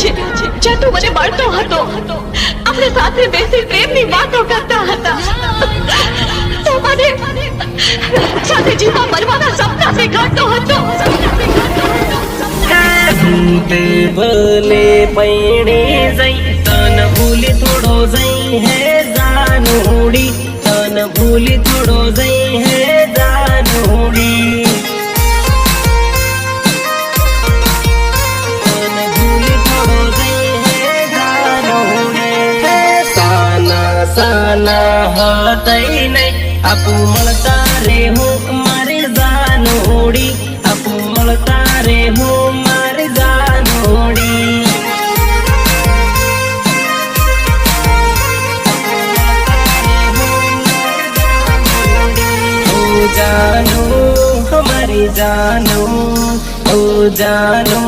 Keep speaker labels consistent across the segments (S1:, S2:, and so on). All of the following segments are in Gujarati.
S1: છે જ્યાં તું મને મળતો હતો, આપણે સાથે બેસી પ્રેમની વાતો કરતા હતા, તો મને સાથે જીવવા મરવાના સપના દેખાડતો હતો।
S2: તે ભલે પૈણે જઈ તન ભૂલી થોડો જઈ હે જાનુડી, તન ભૂલી થોડો જઈ હે જાનુડી, તન ભૂલી થોડો જઈ હે જાનુડી। સાના સાના હતઈ નહીં આપું મળતા રે હું મારી જાનુડી, આપું મળતા રે હું મારી જાનુડી। ઓ જાનો હમારી જાનો, ઓ જાનો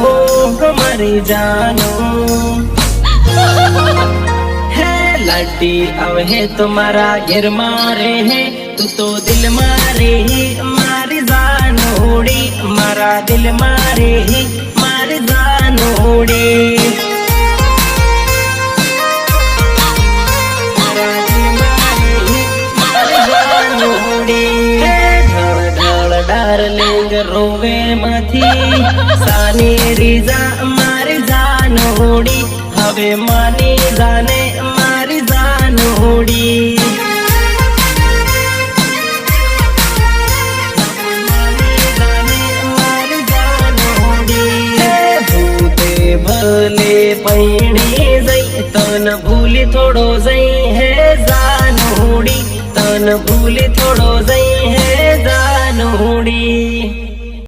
S2: હમારી જાનો, હે લાડી આવે હે તમારા ઘેર મારે હે, તું તો દિલ મારે હે મારી જાનોડી, મારા દિલ મારે હે મારી જાનોડી, મારા દિલ મારે હે મારી જાનોડી। ઢળ ઢળ ડાર્લિંગ રોવે માંથી સાની રીઝા મારી જાનોડી, હવે માની જાને મારી જાનોડી, ભલે પૈણી જઈ તન ભૂલી થોડો જઈ હે જાનુડી, તન ભૂલી થોડો જઈ હે જાનુડી।